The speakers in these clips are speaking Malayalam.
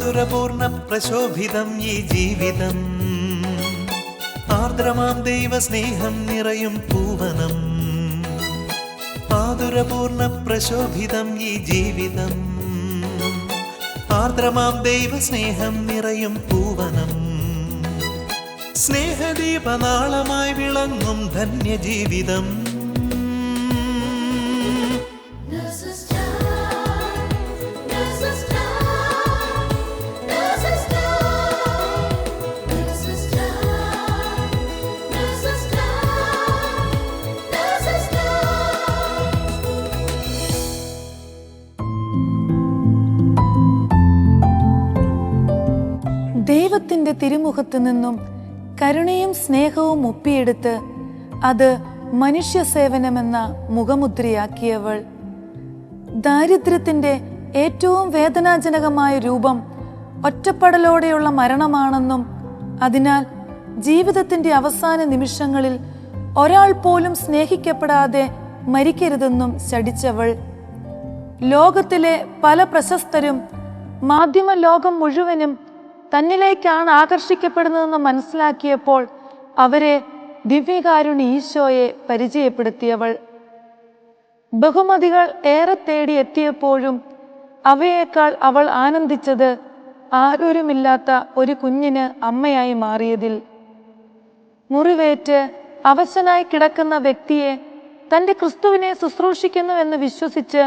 മാധുരപൂർണ പ്രശോഭിതം ഈ ജീവിതം, ആർദ്രമാം ദൈവ സ്നേഹം നിറയും പൂവനം. മാധുരപൂർണ പ്രശോഭിതം ഈ ജീവിതം, ആർദ്രമാം ദൈവ സ്നേഹം നിറയും പൂവനം. സ്നേഹദീപനാളമായി വിളങ്ങും ധന്യജീവിതം. ദൈവത്തിൻ്റെ തിരുമുഖത്തു നിന്നും കരുണയും സ്നേഹവും ഒപ്പിയെടുത്ത് അത് മനുഷ്യ സേവനമെന്ന മുഖമുദ്രയാക്കിയവൾ. ദാരിദ്ര്യത്തിൻ്റെ ഏറ്റവും വേദനാജനകമായ രൂപം ഒറ്റപ്പെടലോടെയുള്ള മരണമാണെന്നും അതിനാൽ ജീവിതത്തിൻ്റെ അവസാന നിമിഷങ്ങളിൽ ഒരാൾ പോലും സ്നേഹിക്കപ്പെടാതെ മരിക്കരുതെന്നും ശഠിച്ചവൾ. ലോകത്തിലെ പല പ്രശസ്തരും മാധ്യമ ലോകം മുഴുവനും തന്നിലേക്കാണ് ആകർഷിക്കപ്പെടുന്നതെന്ന് മനസ്സിലാക്കിയപ്പോൾ അവരെ ദിവ്യകാരുണ്യ ഈശോയെ പരിചയപ്പെടുത്തിയവൾ. ബഹുമതികൾ ഏറെ തേടി എത്തിയപ്പോഴും അവയേക്കാൾ അവൾ ആനന്ദിച്ചത് ആരോരുമില്ലാത്ത ഒരു കുഞ്ഞിന് അമ്മയായി മാറിയതിൽ. മുറിവേറ്റ് അവശനായി കിടക്കുന്ന വ്യക്തിയെ തൻ്റെ ക്രിസ്തുവിനെ ശുശ്രൂഷിക്കുന്നുവെന്ന് വിശ്വസിച്ച്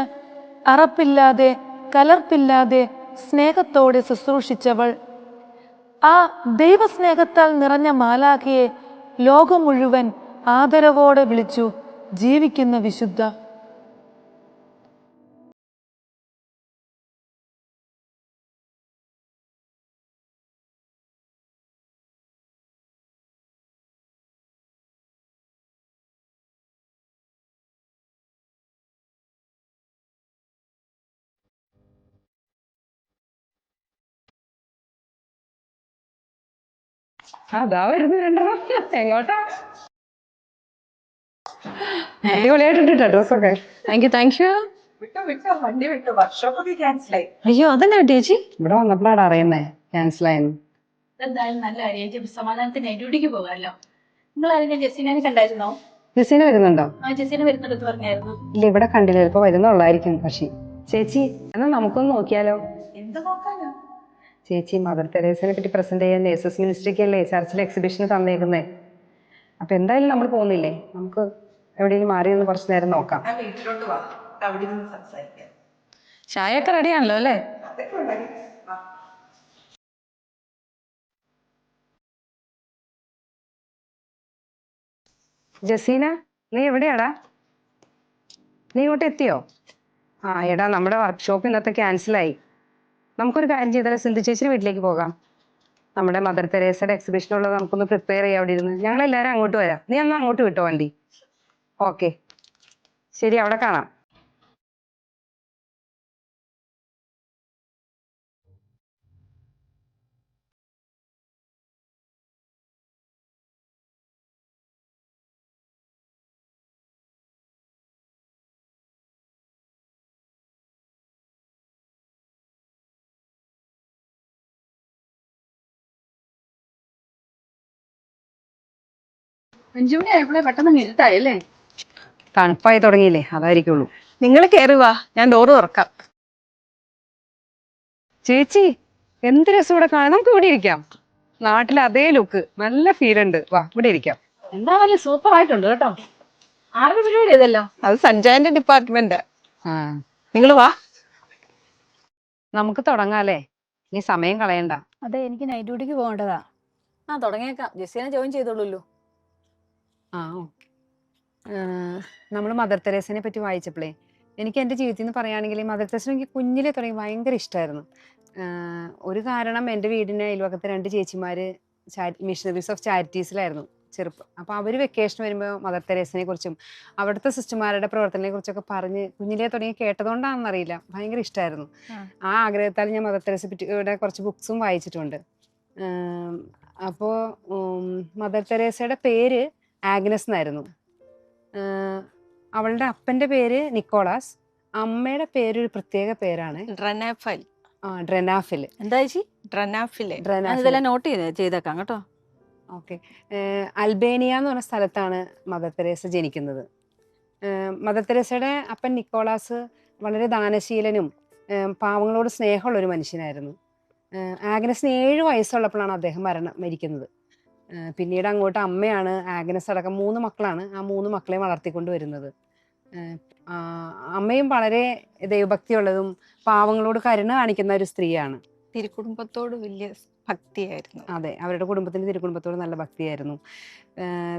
അറപ്പില്ലാതെ കലർപ്പില്ലാതെ സ്നേഹത്തോടെ ശുശ്രൂഷിച്ചവൾ. ആ ദൈവസ്നേഹത്താൽ നിറഞ്ഞ മാലാഖയെ ലോകം മുഴുവൻ ആദരവോടെ വിളിച്ചു ജീവിക്കുന്ന വിശുദ്ധ. അതാ വരുന്നു രണ്ടെണ്ണം. എങ്ങോട്ടാ? അടിപൊളിയായിട്ടുണ്ട് ഡ്രസ്സൊക്കെ. Thank you. അയ്യോ അതന്നെ ചേച്ചി ഇവിടെ വന്നപ്പോഴാണ് അറിയുന്നേ ക്യാൻസൽ ആയെന്ന്. എന്തായാലും നല്ല കാര്യം. സമാധാനത്തിന് ഡ്യൂട്ടിക്ക് പോകാമല്ലോ. നിങ്ങൾ ആരെങ്കിലും ജെസ്സിനെ കണ്ടായിരുന്നോ? ജെസ്സിന വരുന്നുണ്ടോ? ആ ജെസ്സിനെ വരുന്നുണ്ടെന്ന് പറഞ്ഞായിരുന്നു. ഇല്ല ഇവിടെ കണ്ടില്ല, ഇപ്പൊ വരുന്നുള്ളായിരിക്കും. പക്ഷേ ചേച്ചി എന്നാ നമുക്കൊന്ന് നോക്കിയാലോ? എന്ത് നോക്കാനോ? ചേച്ചി മദർ തെരേസയെ പറ്റി പ്രസന്റ് ചെയ്യാൻ നേഴ്സസ് മിനിസ്ട്രിക്കല്ലേ ചർച്ചിൽ എക്സിബിഷൻ തന്നേക്കുന്നേ. അപ്പൊ എന്തായാലും നമ്മൾ പോകുന്നില്ലേ, നമുക്ക് എവിടെയെങ്കിലും മാറി നിന്ന് കുറച്ചു നേരം നോക്കാം. വീട്ടിലോട്ട് വാ, അവിടെ നിന്ന് സംസാരിക്കാം. ചായയൊക്കെ റെഡിയാണല്ലോ അല്ലേ? ജസീന നീ എവിടെയാടാ? നീ ഇങ്ങോട്ട് എത്തിയോ? ആ എടാ നമ്മുടെ വർക്ക്ഷോപ്പ് ഇന്നത്തെ ക്യാൻസലായി. നമുക്കൊരു കാര്യം ചെയ്താൽ സിന്ധു ചേച്ചിയുടെ വീട്ടിലേക്ക് പോകാം. നമ്മുടെ മദർ തെരേസയുടെ എക്സിബിഷനുള്ളത് നമുക്കൊന്ന് പ്രിപ്പയർ ചെയ്യാം അവിടെ ഇരുന്ന്. ഞങ്ങൾ എല്ലാവരും അങ്ങോട്ട് വരാം. നീ അന്ന് അങ്ങോട്ട് വിട്ടോ വണ്ടി. ഓക്കെ ശരി, അവിടെ കാണാം. അഞ്ചുമണി ആയപ്പോഴേ പെട്ടെന്ന് ഇരുട്ടായല്ലേ? തണുപ്പായി തുടങ്ങിയില്ലേ, അതായിരിക്കുള്ളൂ. നിങ്ങൾ കയറുവാ, ഞാൻ ഡോറ് തുറക്കാം. ചേച്ചി എന്ത് രസം ഇവിടെ കാണാം. നമുക്ക് ഇവിടെ ഇരിക്കാം. നാട്ടിലെ അതേ ലുക്ക്, നല്ല ഫീൽ ഉണ്ട്. വാ ഇവിടെ ഇരിക്കാം. എന്തായാലും സൂപ്പർ ആയിട്ടുണ്ട് കേട്ടോ. ആരുടെ പരിപാടി ഇതല്ലോ? അത് സഞ്ജയന്റെ ഡിപ്പാർട്ട്മെന്റ്. ആ നിങ്ങൾ വാ. നമുക്ക് തുടങ്ങാല്ലേ, നീ സമയം കളയണ്ട. അതെ, എനിക്ക് നൈറ്റ് ഡ്യൂട്ടിക്ക് പോകേണ്ടതാ. തുടങ്ങിയേക്കാം. ജെസ്സിനെ ജോയിൻ ചെയ്തോളൂല്ലോ. ആ നമ്മൾ മദർ തെരേസനെ പറ്റി വായിച്ചപ്പോഴേ എനിക്ക് എൻ്റെ ജീവിതത്തിൽ നിന്ന് പറയുകയാണെങ്കിൽ മദർ തെരേസ എനിക്ക് കുഞ്ഞിലെ തുടങ്ങി ഭയങ്കര ഇഷ്ടമായിരുന്നു. ഒരു കാരണം എൻ്റെ വീടിന് അയൽവക്കത്തെ 2 ചേച്ചിമാർ മിഷണറീസ് ഓഫ് ചാരിറ്റീസിലായിരുന്നു ചെറുപ്പം. അപ്പോൾ അവർ വെക്കേഷൻ വരുമ്പോൾ മദർ തെരേസനെ കുറിച്ചും അവിടുത്തെ സിസ്റ്റർമാരുടെ പ്രവർത്തനത്തെ കുറിച്ചൊക്കെ പറഞ്ഞ് കുഞ്ഞിലെ തുടങ്ങി കേട്ടതുകൊണ്ടാണെന്നറിയില്ല, ഭയങ്കര ഇഷ്ടമായിരുന്നു. ആ ആഗ്രഹത്താൽ ഞാൻ മദർ തെരേസയെ പറ്റിയുടെ കുറച്ച് ബുക്സും വായിച്ചിട്ടുണ്ട്. അപ്പോൾ മദർ തെരേസയുടെ പേര് ആഗ്നസ് എന്നായിരുന്നു. അവളുടെ അപ്പൻ്റെ പേര് നിക്കോളാസ്, അമ്മയുടെ പേര് ഒരു പ്രത്യേക പേരാണ്, റെനാഫൽ. ഡ്രെനാഫിൽ. എന്താ ചേച്ചി? ഡ്രനാഫിലെ. ഞാൻ ഇതെല്ലാം നോട്ട് ചെയ്തേക്കാം കേട്ടോ. ഓക്കെ. അൽബേനിയ എന്ന് പറഞ്ഞ സ്ഥലത്താണ് മദർ തെരേസ ജനിക്കുന്നത്. മദർ തെരേസയുടെ അപ്പൻ നിക്കോളാസ് വളരെ ദാനശീലനും പാവങ്ങളോട് സ്നേഹമുള്ള ഒരു മനുഷ്യനായിരുന്നു. ആഗ്നസിന് 7 വയസ്സുള്ളപ്പോഴാണ് അദ്ദേഹം മരിക്കുന്നത്. പിന്നീട് അങ്ങോട്ട് അമ്മയാണ് ആഗ്നസ് അടക്കം 3 മക്കളാണ് ആ 3 മക്കളെ വളർത്തിക്കൊണ്ട് വരുന്നത്. അമ്മയും വളരെ ദൈവഭക്തിയുള്ളതും പാവങ്ങളോട് കരുണ കാണിക്കുന്ന ഒരു സ്ത്രീയാണ്. തിരുക്കുടുംബത്തോട് വലിയ ഭക്തിയായിരുന്നു. അതെ, അവരുടെ കുടുംബത്തിന് തിരുക്കുടുംബത്തോട് നല്ല ഭക്തിയായിരുന്നു.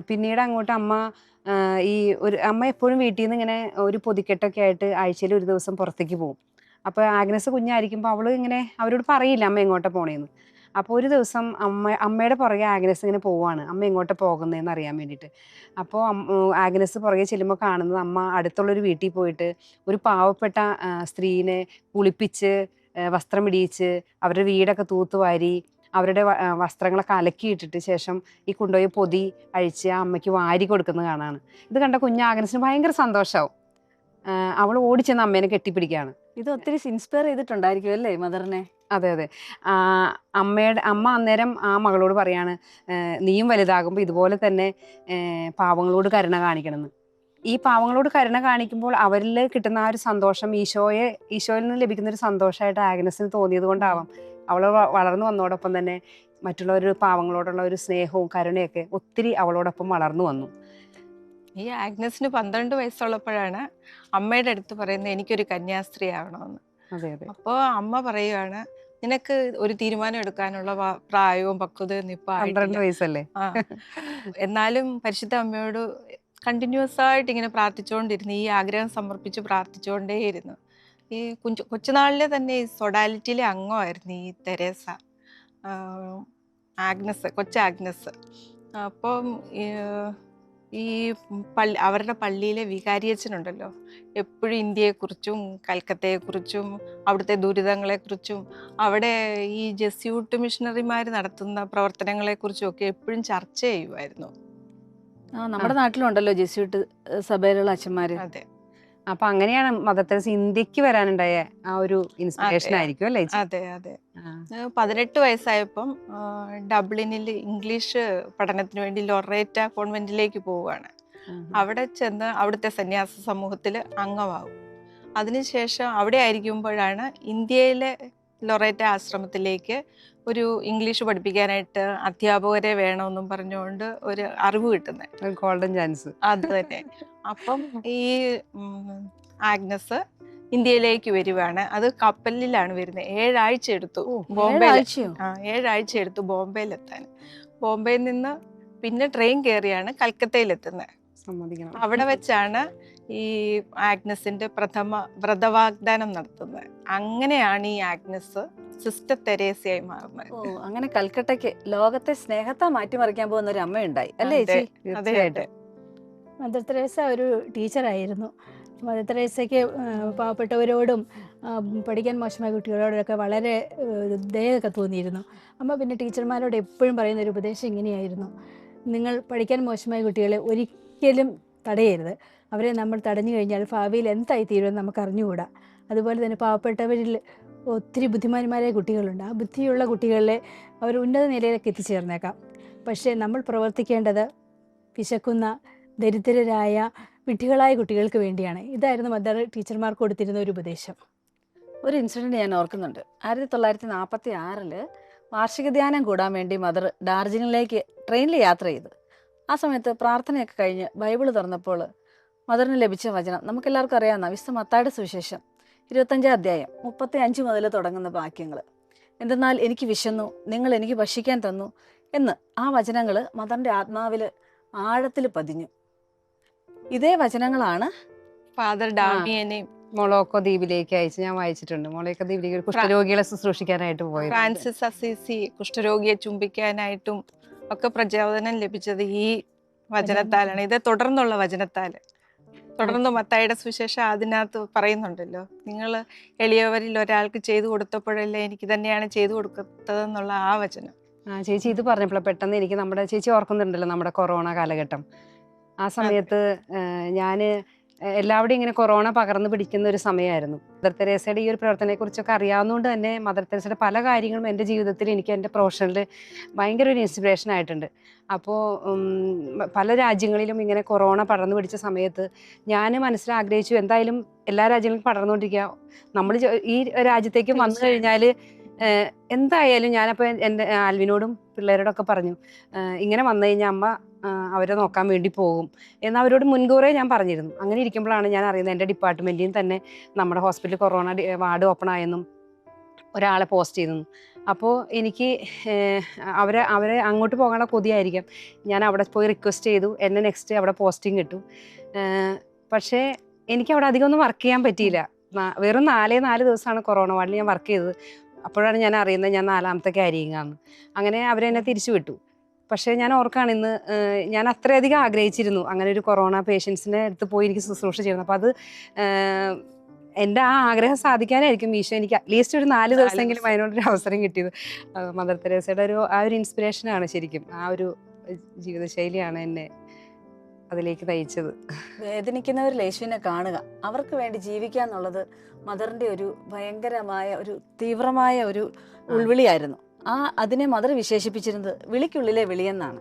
പിന്നീട് അങ്ങോട്ട് അമ്മ എപ്പോഴും വീട്ടിൽ നിന്ന് ഇങ്ങനെ ഒരു പൊതിക്കെട്ടൊക്കെ ആയിട്ട് ആഴ്ചയിൽ ഒരു ദിവസം പുറത്തേക്ക് പോകും. അപ്പോൾ ആഗ്നസ് കുഞ്ഞായിരിക്കുമ്പോൾ അവൾ ഇങ്ങനെ അവരോട് പറയില്ല അമ്മ എങ്ങോട്ടാ പോണേന്ന്. അപ്പോൾ ഒരു ദിവസം അമ്മയുടെ പുറകെ ആഗ്നസ് ഇങ്ങനെ പോവാണ്, അമ്മ എങ്ങോട്ടാ പോകുന്നതെന്ന് അറിയാൻ വേണ്ടിയിട്ട്. അപ്പോൾ ആഗ്നസ് പുറകെ ചെല്ലുമ്പോൾ കാണുന്നത് അമ്മ അടുത്തുള്ളൊരു വീട്ടിൽ പോയിട്ട് ഒരു പാവപ്പെട്ട സ്ത്രീനെ കുളിപ്പിച്ച് വസ്ത്രം ഇടിയിച്ച് അവരുടെ വീടൊക്കെ തൂത്തുവാരി അവരുടെ വസ്ത്രങ്ങളൊക്കെ അലക്കിയിട്ടിട്ട് ശേഷം ഈ കൊണ്ടുപോയി പൊതി അഴിച്ച് ആ അമ്മയ്ക്ക് വാരി കൊടുക്കുന്നത് കാണാണ്. ഇത് കണ്ട ആഗ്നസിന് ഭയങ്കര സന്തോഷമാവും. അവൾ ഓടിച്ചെന്ന് അമ്മേനെ കെട്ടിപ്പിടിക്കുകയാണ്. ഇത് ഒത്തിരി ഇൻസ്പയർ ചെയ്തിട്ടുണ്ടായിരിക്കും അല്ലേ മദറിനെ? അതെ അതെ. അമ്മ അന്നേരം ആ മകളോട് പറയാണ്, നീയും വലുതാകുമ്പോൾ ഇതുപോലെ തന്നെ പാവങ്ങളോട് കരുണ കാണിക്കണമെന്ന്. ഈ പാവങ്ങളോട് കരുണ കാണിക്കുമ്പോൾ അവരിൽ കിട്ടുന്ന ആ ഒരു സന്തോഷം ഈശോയിൽ നിന്ന് ലഭിക്കുന്ന ഒരു സന്തോഷമായിട്ട് ആഗ്നസിന് തോന്നിയത് കൊണ്ടാവാം അവൾ വളർന്നു വന്നതോടൊപ്പം തന്നെ മറ്റുള്ളവർ പാവങ്ങളോടുള്ള ഒരു സ്നേഹവും കരുണയൊക്കെ ഒത്തിരി അവളോടൊപ്പം വളർന്നു വന്നു. ഈ ആഗ്നസിന് 12 വയസ്സുള്ളപ്പോഴാണ് അമ്മയുടെ അടുത്ത് പറയുന്നത് എനിക്കൊരു കന്യാസ്ത്രീ ആവണമെന്ന്. അതെ അതെ. അപ്പോൾ അമ്മ പറയുകയാണ്, നിനക്ക് ഒരു തീരുമാനം എടുക്കാനുള്ള പ്രായവും പക്വതയും ഇപ്പൊ 12 വയസ്സല്ലേ? എന്നാലും പരിശുദ്ധ അമ്മയോട് കണ്ടിന്യൂസ് ആയിട്ട് ഇങ്ങനെ പ്രാർത്ഥിച്ചുകൊണ്ടിരുന്നു, ഈ ആഗ്രഹം സമർപ്പിച്ച് പ്രാർത്ഥിച്ചുകൊണ്ടേയിരുന്നു. ഈ കൊച്ചുനാളിലെ തന്നെ ഈ സൊഡാലിറ്റിയിലെ അംഗമായിരുന്നു ഈ തെരേസ, ആഗ്നസ്. അപ്പം ഈ അവരുടെ പള്ളിയിലെ വികാരിയച്ഛനുണ്ടല്ലോ, എപ്പോഴും ഇന്ത്യയെക്കുറിച്ചും കൽക്കത്തയെക്കുറിച്ചും അവിടുത്തെ ദുരിതങ്ങളെക്കുറിച്ചും അവിടെ ഈ ജെസ്യൂട്ട് മിഷണറിമാർ നടത്തുന്ന പ്രവർത്തനങ്ങളെക്കുറിച്ചും ഒക്കെ എപ്പോഴും ചർച്ച ചെയ്യുമായിരുന്നു. നമ്മുടെ നാട്ടിലുണ്ടല്ലോ ജെസ്യൂട്ട് സഭയിലുള്ള അച്ഛന്മാര്. അതെ. അപ്പൊ അങ്ങനെയാണ് മദർ തെരേസ ഇന്ത്യക്ക് വരാനുണ്ടായ ആ ഒരു ഇൻസ്പിറേഷൻ ആയിരിക്കും അല്ലേ? അതെ അതെ. 18 വയസ്സായപ്പം ഡബ്ലിനിൽ ഇംഗ്ലീഷ് പഠനത്തിന് വേണ്ടി ലൊറേറ്റ കോൺവെന്റിലേക്ക് പോവുകയാണ്. അവിടെ ചെന്ന് അവിടുത്തെ സന്യാസ സമൂഹത്തിൽ അംഗമാവും. അതിനുശേഷം അവിടെ ആയിരിക്കുമ്പോഴാണ് ഇന്ത്യയിലെ ലൊറേറ്റ ആശ്രമത്തിലേക്ക് ഒരു ഇംഗ്ലീഷ് പഠിപ്പിക്കാനായിട്ട് അധ്യാപകരെ വേണമെന്നും പറഞ്ഞുകൊണ്ട് ഒരു അറിവ് കിട്ടുന്നത്. Golden chance. അത് തന്നെ. അപ്പം ഈ ആഗ്നസ് ഇന്ത്യയിലേക്ക് വരുവാണ്. അത് കപ്പലിലാണ് വരുന്നത്. 7 ആഴ്ച എടുത്തു ബോംബെയിലെത്താൻ. ബോംബെയിൽ നിന്ന് പിന്നെ ട്രെയിൻ കയറിയാണ് കൽക്കത്തയിലെത്തുന്നത്. അവിടെ വെച്ചാണ് ഈ ആഗ്നസിന്റെ പ്രഥമ വ്രതവാഗ്ദാനം നടത്തുന്നത്. അങ്ങനെയാണ് ഈ ആഗ്നസ് സിസ്റ്റർ തെരേസയായി മാറുന്നത്. അങ്ങനെ കൽക്കട്ടയ്ക്ക് ലോകത്തെ സ്നേഹത്തെ മാറ്റിമറിക്കാൻ പോകുന്ന ഒരു അമ്മയുണ്ടായി അല്ലേ ചേച്ചി? തീർച്ചയായിട്ടും. മദർ തെരേസ ഒരു ടീച്ചറായിരുന്നു. മദർ തെരേസയ്ക്ക് പാവപ്പെട്ടവരോടും പഠിക്കാൻ മോശമായ കുട്ടികളോടൊക്കെ വളരെ ദയൊക്കെ തോന്നിയിരുന്നു. അമ്മ പിന്നെ ടീച്ചർമാരോട് എപ്പോഴും പറയുന്ന ഒരു ഉപദേശം ഇങ്ങനെയായിരുന്നു: നിങ്ങൾ പഠിക്കാൻ മോശമായ കുട്ടികളെ ഒരിക്കലും തടയരുത്. അവരെ നമ്മൾ തടഞ്ഞു കഴിഞ്ഞാൽ ഭാവിയിൽ എന്തായി തീരുമെന്ന് നമുക്ക് അറിഞ്ഞുകൂടാ. അതുപോലെ തന്നെ പാവപ്പെട്ടവരിൽ ഒത്തിരി ബുദ്ധിമാന്മാരായ കുട്ടികളുണ്ട്. ആ ബുദ്ധിയുള്ള കുട്ടികളെ അവർ ഉന്നത നിലയിലേക്ക് എത്തിച്ചേർന്നേക്കാം. പക്ഷേ നമ്മൾ പ്രവർത്തിക്കേണ്ടത് വിശക്കുന്ന ദരിദ്രരായ വിഡ്ഢികളായ കുട്ടികൾക്ക് വേണ്ടിയാണ്. ഇതായിരുന്നു മദർ ടീച്ചർമാർക്ക് കൊടുത്തിരുന്ന ഒരു ഉപദേശം. ഒരു ഇൻസിഡൻറ്റ് ഞാൻ ഓർക്കുന്നുണ്ട്. 1946 വാർഷിക ധ്യാനം കൂടാൻ വേണ്ടി മദർ ഡാർജിലിംഗിലേക്ക് ട്രെയിനിൽ യാത്ര ചെയ്തു. ആ സമയത്ത് പ്രാർത്ഥനയൊക്കെ കഴിഞ്ഞ് ബൈബിൾ തുറന്നപ്പോൾ മദറിന് ലഭിച്ച വചനം നമുക്കെല്ലാവർക്കും അറിയാവുന്ന വിശുദ്ധ മത്തായിയുടെ സുവിശേഷം 25-ാം അധ്യായം 35 മുതൽ തുടങ്ങുന്ന വാക്യങ്ങൾ. എന്തെന്നാൽ എനിക്ക് വിശന്നു, നിങ്ങൾ എനിക്ക് ഭക്ഷിക്കാൻ തന്നു എന്ന് ആ വചനങ്ങൾ മദറിൻ്റെ ആത്മാവിൽ ആഴത്തിൽ പതിഞ്ഞു. ഇതേ വചനങ്ങളാണ് ഫാദർ ഡാമിയനെയും മൊളോക്കോ ദ്വീപിലേക്ക് അയച്ച് ഞാൻ വായിച്ചിട്ടുണ്ട്. മൊളോക്കോ ദ്വീപിലേക്ക് ഒരു കുഷ്ഠരോഗികളെ ശുശ്രൂഷിക്കാനായിട്ട് പോയി. ഫ്രാൻസിസ് അസീസി കുഷ്ഠരോഗിയെ ചുംബിക്കാനായിട്ടും ഒക്കെ പ്രചോദനം ലഭിച്ചത് ഈ വചനത്താലാണ്. ഇത് തുടർന്നുള്ള വചനത്താൽ. തുടർന്ന് മത്തായിയുടെ സുവിശേഷം അതിനകത്ത് പറയുന്നുണ്ടല്ലോ, നിങ്ങൾ എളിയവരിൽ ഒരാൾക്ക് ചെയ്തു കൊടുത്തപ്പോഴല്ലേ എനിക്ക് തന്നെയാണ് ചെയ്തു കൊടുത്തതെന്നുള്ള ആ വചനം. ചേച്ചി ഇത് പറഞ്ഞപ്പോൾ പെട്ടെന്ന് എനിക്ക് നമ്മുടെ ചേച്ചി ഓർക്കുന്നുണ്ടല്ലോ നമ്മുടെ കൊറോണ കാലഘട്ടം. ആ സമയത്ത് ഞാൻ എല്ലാവരുടെയും ഇങ്ങനെ കൊറോണ പകർന്നു പിടിക്കുന്ന ഒരു സമയമായിരുന്നു. മദർ തെരേസയുടെ ഈ ഒരു പ്രവർത്തനത്തെക്കുറിച്ചൊക്കെ അറിയാവുന്നതുകൊണ്ട് തന്നെ മദർ തെരേസയുടെ പല കാര്യങ്ങളും എൻ്റെ ജീവിതത്തിൽ എനിക്ക് എൻ്റെ പ്രൊഫഷനിൽ ഭയങ്കര ഒരു ഇൻസ്പിറേഷൻ ആയിട്ടുണ്ട്. അപ്പോൾ പല രാജ്യങ്ങളിലും ഇങ്ങനെ കൊറോണ പടർന്നു പിടിച്ച സമയത്ത് ഞാൻ മനസ്സിലാഗ്രഹിച്ചു, എന്തായാലും എല്ലാ രാജ്യങ്ങളിലും പടർന്നുകൊണ്ടിരിക്കുക, നമ്മൾ ഈ രാജ്യത്തേക്ക് വന്നു കഴിഞ്ഞാൽ എന്തായാലും ഞാനപ്പോൾ എൻ്റെ ആൽവിനോടും പിള്ളേരോടൊക്കെ പറഞ്ഞു, ഇങ്ങനെ വന്നു കഴിഞ്ഞാൽ അമ്മ അവരെ നോക്കാൻ വേണ്ടി പോകും എന്ന് അവരോട് മുൻകൂറേ ഞാൻ പറഞ്ഞിരുന്നു. അങ്ങനെ ഇരിക്കുമ്പോഴാണ് ഞാൻ അറിയുന്നത് എൻ്റെ ഡിപ്പാർട്ട്മെൻറ്റിൽ തന്നെ നമ്മുടെ ഹോസ്പിറ്റലിൽ കൊറോണ വാർഡ് ഓപ്പൺ ആയെന്നും ഒരാളെ പോസ്റ്റ് ചെയ്തെന്നും. അപ്പോൾ എനിക്ക് അവരെ അങ്ങോട്ട് പോകാനുള്ള കൊതിയായിരിക്കാം. ഞാൻ അവിടെ പോയി റിക്വസ്റ്റ് ചെയ്തു, എന്നെ നെക്സ്റ്റ് അവിടെ പോസ്റ്റിംഗ് കിട്ടും. പക്ഷേ എനിക്ക് അവിടെ അധികം ഒന്നും വർക്ക് ചെയ്യാൻ പറ്റിയില്ല. വെറും 4 ദിവസമാണ് കൊറോണ വാർഡിൽ ഞാൻ വർക്ക് ചെയ്തത്. അപ്പോഴാണ് ഞാൻ അറിയുന്നത് ഞാൻ 4ാമത്തെ ക്യാരിയിങ് ആണ്. അങ്ങനെ അവരെന്നെ തിരിച്ചു വിട്ടു. പക്ഷേ ഞാൻ ഓർക്കാണ് ഇന്ന് ഞാൻ അത്രയധികം ആഗ്രഹിച്ചിരുന്നു അങ്ങനെ ഒരു കൊറോണ പേഷ്യൻസിനെ അടുത്ത് പോയി എനിക്ക് ശുശ്രൂഷ ചെയ്യുന്നത്. അപ്പോൾ അത് എൻ്റെ ആ ആഗ്രഹം സാധിക്കാനായിരിക്കും ഈശോ എനിക്ക് അറ്റ്ലീസ്റ്റ് ഒരു 4 ദിവസമെങ്കിലും അതിനോടൊരു അവസരം കിട്ടിയത്. മദർ തെരേസയുടെ ആ ഒരു ഇൻസ്പിറേഷനാണ് ശരിക്കും. ആ ഒരു ജീവിതശൈലിയാണ് എന്നെ അതിലേക്ക് നയിച്ചത്. വേദനിക്കുന്നവരിൽ യേശുവിനെ കാണുക, അവർക്ക് വേണ്ടി ജീവിക്കുക എന്നുള്ളത് മദറിന്റെ ഒരു ഭയങ്കരമായ ഒരു തീവ്രമായ ഒരു ഉൾവിളിയായിരുന്നു. അതിനെ മദർ വിശേഷിപ്പിച്ചിരുന്നത് വിളിക്കുള്ളിലെ വിളിയെന്നാണ്.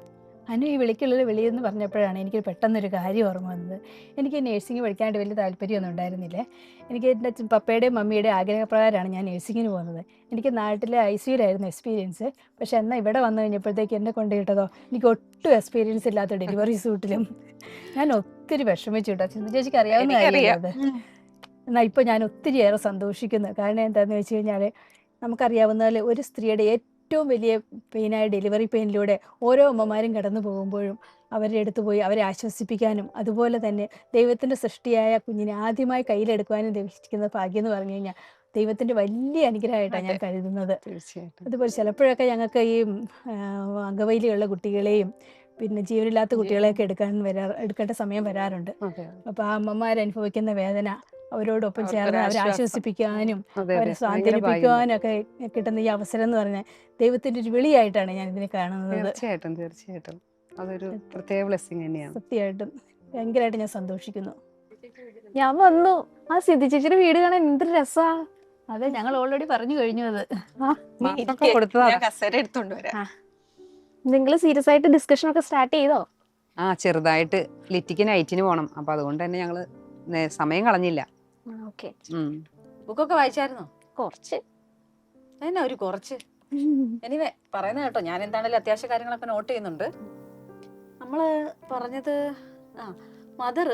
അനു ഈ വിളിക്കുള്ളിൽ വിളിയെന്ന് പറഞ്ഞപ്പോഴാണ് എനിക്ക് പെട്ടെന്നൊരു കാര്യം ഓർമ്മ വന്നത്. എനിക്ക് നേഴ്സിംഗ് പഠിക്കാനായിട്ട് വലിയ താല്പര്യമൊന്നും ഉണ്ടായിരുന്നില്ലേ. എനിക്ക് എൻ്റെ പപ്പയുടെയും മമ്മിയുടെയും ആഗ്രഹപ്രകാരമാണ് ഞാൻ നേഴ്സിങ്ങിന് പോകുന്നത്. എനിക്ക് നാട്ടിലെ ICUലായിരുന്നു എക്സ്പീരിയൻസ്. പക്ഷെ എന്നാൽ ഇവിടെ വന്നു കഴിഞ്ഞപ്പോഴത്തേക്ക് എന്നെ കൊണ്ടുകിട്ടതോ എനിക്ക് ഒട്ടും എക്സ്പീരിയൻസ് ഇല്ലാത്ത ഡെലിവറി സൂട്ടിലും. ഞാൻ ഒത്തിരി വിഷമിച്ചു കേട്ടോ. ചിന്ത ചേച്ചിക്ക് അറിയാവുന്ന കാര്യമത്. എന്നാൽ ഇപ്പോൾ ഞാൻ ഒത്തിരിയേറെ സന്തോഷിക്കുന്നു. കാരണം എന്താണെന്ന് വെച്ച് കഴിഞ്ഞാൽ നമുക്കറിയാവുന്ന പോലെ ഒരു സ്ത്രീയുടെ ഏറ്റവും വലിയ പെയിനായ ഡെലിവറി പെയിനിലൂടെ ഓരോ അമ്മമാരും കടന്നു പോകുമ്പോഴും അവരുടെ അടുത്ത് പോയി അവരെ ആശ്വസിപ്പിക്കാനും അതുപോലെ തന്നെ ദൈവത്തിൻ്റെ സൃഷ്ടിയായ കുഞ്ഞിനെ ആദ്യമായി കയ്യിലെടുക്കുവാനും ലഭിക്കുന്ന ഭാഗ്യം എന്ന് പറഞ്ഞു കഴിഞ്ഞാൽ ദൈവത്തിൻ്റെ വലിയ അനുഗ്രഹമായിട്ടാണ് ഞാൻ കരുതുന്നത്. തീർച്ചയായിട്ടും. അതുപോലെ ചിലപ്പോഴൊക്കെ ഞങ്ങൾക്ക് ഈ അംഗവൈലിയുള്ള കുട്ടികളെയും പിന്നെ ജീവനില്ലാത്ത കുട്ടികളെയൊക്കെ എടുക്കേണ്ട സമയം വരാറുണ്ട്. അപ്പോൾ ആ അമ്മമാരനുഭവിക്കുന്ന വേദന അവരോടൊപ്പം ചേർന്ന് അവരെ ആശ്വസിപ്പിക്കാനും അവരെ സ്വാന്തനിപ്പിക്കാനും ഒക്കെ കിട്ടുന്ന ഈ അവസരം എന്ന് പറഞ്ഞാൽ ദൈവത്തിന്റെ ഒരു വിളിയായിട്ടാണ് ഞാൻ ഇതിനെ കാണുന്നത്. തീർച്ചയായിട്ടും തീർച്ചയായിട്ടും അതൊരു പ്രത്യേക ബ്ലെസ്സിങ് തന്നെയാണ്. സത്യമായിട്ടും ഭയങ്കരമായിട്ട് ഞാൻ സന്തോഷിക്കുന്നു. ഞാൻ വന്നു. ആ സിദ്ധി ചേച്ചിയുടെ വീട് കാണാൻ എന്തൊരു രസാ. അതെ, ഞങ്ങൾ ഓൾറെഡി പറഞ്ഞു കഴിഞ്ഞു. അത് കസേര എടുത്തോണ്ട് വരാം. നിങ്ങൾ സീരിയസ് ആയിട്ട് ഡിസ്കഷൻ ഒക്കെ സ്റ്റാർട്ട് ചെയ്തോ? ചെറുതായിട്ട് ലിറ്റിക്ക് നൈറ്റിന് പോകണം. അപ്പൊ അതുകൊണ്ട് തന്നെ ഞങ്ങള് സമയം കളഞ്ഞില്ല. ബുക്കൊക്കെ വായിച്ചായിരുന്നോ? കുറച്ച്. അതന്നെ ഒരു കുറച്ച്. എനിവേ പറയുന്ന കേട്ടോ, ഞാൻ എന്താണേലും അത്യാവശ്യ കാര്യങ്ങളൊക്കെ നോട്ട് ചെയ്യുന്നുണ്ട്. നമ്മള് പറഞ്ഞത് മദർ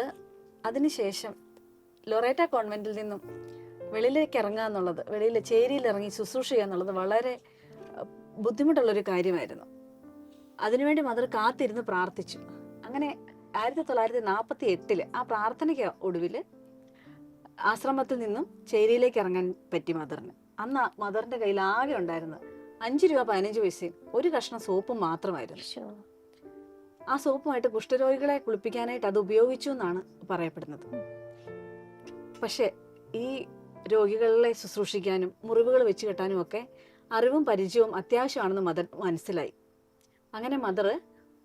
അതിനുശേഷം ലൊറേറ്റ കോൺവെന്റിൽ നിന്നും വെളിയിലേക്ക് ഇറങ്ങുക എന്നുള്ളത്, വെളിയിൽ ചേരിയിൽ ഇറങ്ങി ശുശ്രൂഷ ചെയ്യുക എന്നുള്ളത് വളരെ ബുദ്ധിമുട്ടുള്ളൊരു കാര്യമായിരുന്നു. അതിനുവേണ്ടി മദർ കാത്തിരുന്ന് പ്രാർത്ഥിച്ചു. അങ്ങനെ 1948 ആ പ്രാർത്ഥനയ്ക്ക് ഒടുവിൽ ആശ്രമത്തിൽ നിന്നും ചേരിയിലേക്ക് ഇറങ്ങാൻ പറ്റി മദറിന്. അന്ന് മദറിന്റെ കയ്യിൽ ആകെ ഉണ്ടായിരുന്നത് 5 രൂപ 15 പൈസയും ഒരു കഷ്ണം സോപ്പും മാത്രമായിരുന്നു. ആ സോപ്പുമായിട്ട് കുഷ്ഠരോഗികളെ കുളിപ്പിക്കാനായിട്ട് അത് ഉപയോഗിച്ചു എന്നാണ് പറയപ്പെടുന്നത്. പക്ഷെ ഈ രോഗികളെ ശുശ്രൂഷിക്കാനും മുറിവുകൾ വെച്ച് കെട്ടാനും ഒക്കെ അറിവും പരിചയവും അത്യാവശ്യമാണെന്ന് മദർ മനസ്സിലായി. അങ്ങനെ മദർ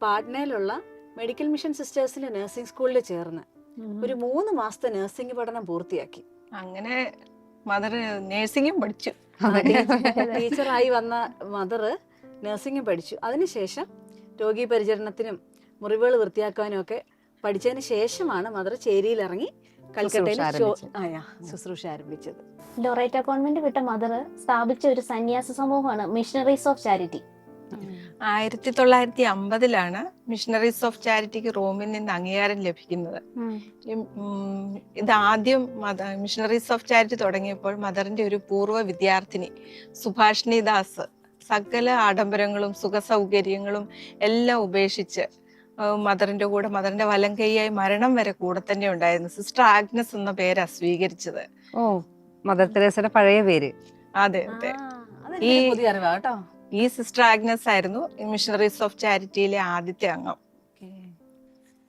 പാട്നയിലുള്ള മെഡിക്കൽ മിഷൻ സിസ്റ്റേഴ്സിന്റെ നഴ്സിംഗ് സ്കൂളിൽ ചേർന്ന് ഒരു 3 മാസത്തെ നഴ്സിംഗ് പഠനം പൂർത്തിയാക്കി. അങ്ങനെ മദർ നഴ്സിംഗും പഠിച്ചു. ടീച്ചറായി വന്ന മദർ നഴ്സിംഗും പഠിച്ചു. അതിനുശേഷം രോഗി പരിചരണത്തിനും മുറിവുകൾ വൃത്തിയാക്കാനും ഒക്കെ പഠിച്ചതിന് ശേഷമാണ് മദർ ചേരിയിൽ ഇറങ്ങി കൽക്കട്ടയിൽ ശുശ്രൂഷ ആരംഭിച്ചത്. ലൊറേറ്റ കോൺവെന്റ് വിട്ട മദർ സ്ഥാപിച്ച ഒരു സന്യാസ സമൂഹമാണ് missionaries of charity. 1950 missionaries of ചാരിറ്റിക്ക് റോമിൽ നിന്ന് അംഗീകാരം ലഭിക്കുന്നത്. ഇത് ആദ്യം മിഷണറീസ് ഓഫ് ചാരിറ്റി തുടങ്ങിയപ്പോൾ മദറിന്റെ ഒരു പൂർവ്വ വിദ്യാർത്ഥിനി സുഭാഷിണി ദാസ് സകല ആഡംബരങ്ങളും സുഖ സൗകര്യങ്ങളും എല്ലാം ഉപേക്ഷിച്ച് മദറിന്റെ കൂടെ, മദറിന്റെ വലം കൈയായി മരണം വരെ കൂടെ തന്നെ ഉണ്ടായിരുന്നു. സിസ്റ്റർ ആഗ്നസ് എന്ന പേരാ സ്വീകരിച്ചത്. മദർ തെരേസയുടെ പഴയ പേര്. അതെ അതെ. ഈ സിസ്റ്റർ ആഗ്നസ് ആയിരുന്നു മിഷണറീസ് ഓഫ് ചാരിറ്റിയിലെ ആദ്യത്തെ അംഗം.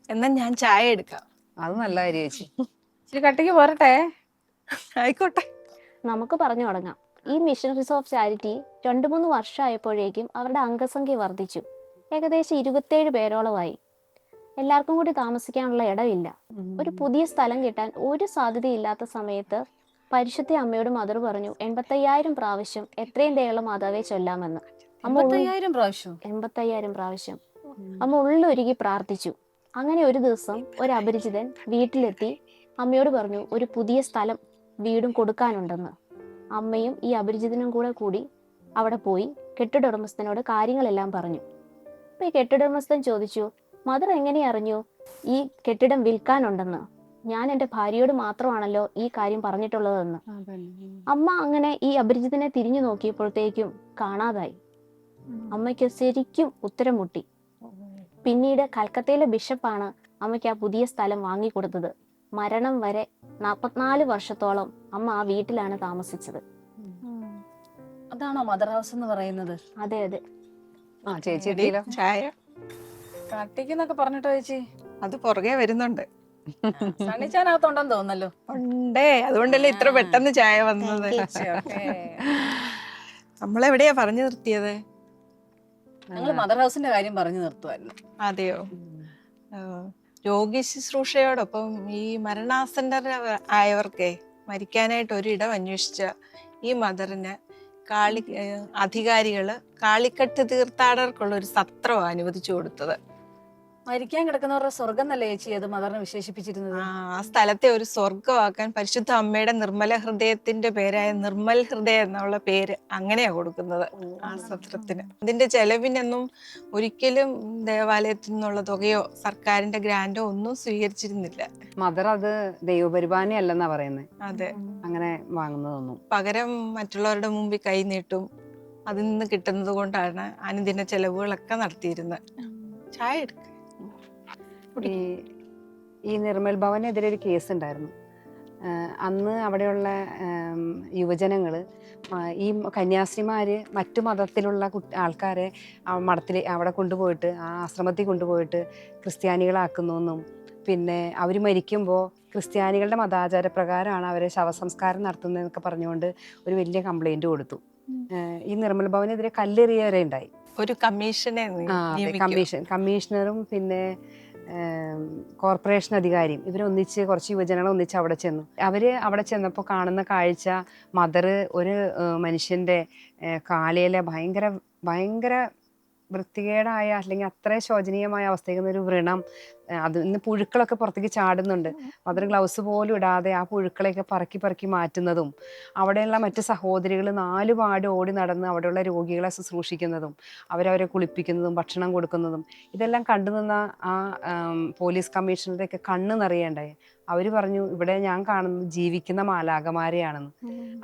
എന്നാൽ ഞാൻ ചായ എടുക്കാം. അത് നല്ല കാര്യം ചേച്ചി. ഇച്ചിരി കട്ടിക്ക് പോരട്ടെ? ആയിക്കോട്ടെ, നമുക്ക് പറഞ്ഞു തുടങ്ങാം. ഈ മിഷണറീസ് ഓഫ് ചാരിറ്റി 2-3 വർഷമായപ്പോഴേക്കും അവരുടെ അംഗസംഖ്യ വർദ്ധിച്ചു. ഏകദേശം 27 പേരോളമായി. എല്ലാവർക്കും കൂടി താമസിക്കാനുള്ള ഇടമില്ല. ഒരു പുതിയ സ്ഥലം കിട്ടാൻ ഒരു സാധ്യതയില്ലാത്ത സമയത്ത് പരിശുദ്ധ അമ്മയോട് മദർ പറഞ്ഞു 85,000 പ്രാവശ്യം എത്രയും ദയുള്ള മാതാവേ ചൊല്ലാമെന്ന്. അമ്മ 85,000 പ്രാവശ്യം 85,000 പ്രാവശ്യം അമ്മ ഉള്ളൊരുക്കി പ്രാർത്ഥിച്ചു. അങ്ങനെ ഒരു ദിവസം ഒരു അപരിചിതൻ വീട്ടിലെത്തി അമ്മയോട് പറഞ്ഞു ഒരു പുതിയ സ്ഥലം വീടും കൊടുക്കാനുണ്ടെന്ന്. അമ്മയും ഈ അപരിചിതനും കൂടി അവിടെ പോയി കെട്ടിട ഉടമസ്ഥനോട് കാര്യങ്ങളെല്ലാം പറഞ്ഞു. അപ്പൊ ഈ കെട്ടിട ഉടമസ്ഥൻ ചോദിച്ചു, മദർ എങ്ങനെ അറിഞ്ഞു ഈ കെട്ടിടം വിൽക്കാനുണ്ടെന്ന്? ഞാൻ എൻ്റെ ഭാര്യയോട് മാത്രമാണല്ലോ ഈ കാര്യം പറഞ്ഞിട്ടുള്ളതെന്ന്. അമ്മ അങ്ങനെ ഈ അപരിചിതനെ തിരിഞ്ഞു നോക്കിയപ്പോഴത്തേക്കും കാണാതായി. അമ്മയ്ക്ക് ശരിക്കും ഉത്തരം മുട്ടി. പിന്നീട് കൽക്കത്തയിലെ ബിഷപ്പാണ് അമ്മയ്ക്ക് ആ പുതിയ സ്ഥലം വാങ്ങിക്കൊടുത്തത്. മരണം വരെ 44 വർഷത്തോളം അമ്മ ആ വീട്ടിലാണ് താമസിച്ചത്. അതാണോ മദർ ഹൗസ് എന്ന് പറയുന്നത്? അതെ അതെ. ആ ചേച്ചി എടി, ചായ കാട്ടിക്കുന്നൊക്കെ പറഞ്ഞിട്ടോ ചേച്ചി? അത് പുറകെ വരുന്നുണ്ട്. സണ്ണിച്ചാനകത്തുണ്ടെന്ന് തോന്നല്ലോ. ഉണ്ടേ, അതുകൊണ്ടല്ലേ ഇത്ര പെട്ടെന്ന് ചായ വന്നത്. നമ്മളെവിടെയാ പറഞ്ഞു നിർത്തിയത്? ഞങ്ങള് മദർ ഹൗസിന്റെ കാര്യം പറഞ്ഞു നിർത്തുമായിരുന്നു. അതെയോ? രോഗി ശുശ്രൂഷയോടൊപ്പം ഈ മരണാസന്ന ആയവർക്കേ മരിക്കാനായിട്ട് ഒരിടം അന്വേഷിച്ച ഈ മദറിന് അധികാരികള് കാളിക്കട്ട് തീർത്ഥാടകർക്കുള്ള ഒരു സത്രം അനുവദിച്ചു കൊടുത്തത്. മരിക്കാൻ കിടക്കുന്നവരുടെ സ്വർഗം എന്നല്ലേ ചേച്ചി അത് മദറിനെ വിശേഷിപ്പിച്ചിരുന്നത്? ആ സ്ഥലത്തെ ഒരു സ്വർഗമാക്കാൻ പരിശുദ്ധ അമ്മയുടെ നിർമ്മല ഹൃദയത്തിന്റെ പേരായ നിർമ്മൽ ഹൃദയം എന്നുള്ള പേര് അങ്ങനെയാ കൊടുക്കുന്നത് ആ സത്രത്തിന്. അതിന്റെ ചെലവിനൊന്നും ഒരിക്കലും ദേവാലയത്തിൽ നിന്നുള്ള തുകയോ സർക്കാരിന്റെ ഗ്രാൻഡോ ഒന്നും സ്വീകരിച്ചിരുന്നില്ല. മദർ അത് ദൈവപരിപാലന അല്ലെന്നാ പറയുന്നത്. അതെ, അങ്ങനെ വാങ്ങുന്നതൊന്നും. പകരം മറ്റുള്ളവരുടെ മുമ്പിൽ കൈ നീട്ടും അതിൽ നിന്ന് കിട്ടുന്നത് കൊണ്ടാണ് അനുദിന ചെലവുകളൊക്കെ നടത്തിയിരുന്നത്. ചായ എടുക്ക. ഈ നിർമ്മൽ ഭവനെതിരെ ഒരു കേസ് ഉണ്ടായിരുന്നു. അന്ന് അവിടെയുള്ള യുവജനങ്ങൾ ഈ കന്യാസ്ത്രീമാര് മറ്റു മതത്തിലുള്ള ആൾക്കാരെ മഠത്തിൽ അവിടെ കൊണ്ടുപോയിട്ട് ആ ആശ്രമത്തിൽ കൊണ്ടുപോയിട്ട് ക്രിസ്ത്യാനികളാക്കുന്നു. പിന്നെ അവർ മരിക്കുമ്പോൾ ക്രിസ്ത്യാനികളുടെ മതാചാര പ്രകാരമാണ് അവരെ ശവസംസ്കാരം നടത്തുന്നതെന്നൊക്കെ പറഞ്ഞുകൊണ്ട് ഒരു വലിയ കംപ്ലൈന്റ് കൊടുത്തു. ഈ നിർമ്മൽ ഭവനെതിരെ കല്ലെറിയ വരെ ഉണ്ടായി. ഒരു കമ്മീഷനെ കമ്മീഷണറും പിന്നെ കോർപ്പറേഷൻ അധികാരിയും ഇവരൊന്നിച്ച് കുറച്ച് യുവജനങ്ങൾ ഒന്നിച്ച് അവിടെ ചെന്നു. അവര് അവിടെ ചെന്നപ്പോൾ കാണുന്ന കാഴ്ച മദർ ഒരു മനുഷ്യന്റെ കാലയിലെ ഭയങ്കര വൃത്തികേടായ അല്ലെങ്കിൽ അത്ര ശോചനീയമായ അവസ്ഥയിൽ ഒരു വ്രണം, അത് ഇന്ന് പുഴുക്കളൊക്കെ പുറത്തേക്ക് ചാടുന്നുണ്ട്. മദർ ഗ്ലൗസ് പോലും ഇടാതെ ആ പുഴുക്കളെയൊക്കെ പറക്കി മാറ്റുന്നതും അവിടെയുള്ള മറ്റ് സഹോദരികൾ 4 പാട് ഓടി നടന്ന് അവിടെയുള്ള രോഗികളെ ശുശ്രൂഷിക്കുന്നതും അവരവരെ കുളിപ്പിക്കുന്നതും ഭക്ഷണം കൊടുക്കുന്നതും ഇതെല്ലാം കണ്ടു നിന്ന ആ പോലീസ് കമ്മീഷണറുടെയൊക്കെ കണ്ണ് നിറയേണ്ടായി. അവർ പറഞ്ഞു, ഇവിടെ ഞാൻ കാണുന്നത് ജീവിക്കുന്ന മാലാഖമാരെയാണെന്ന്.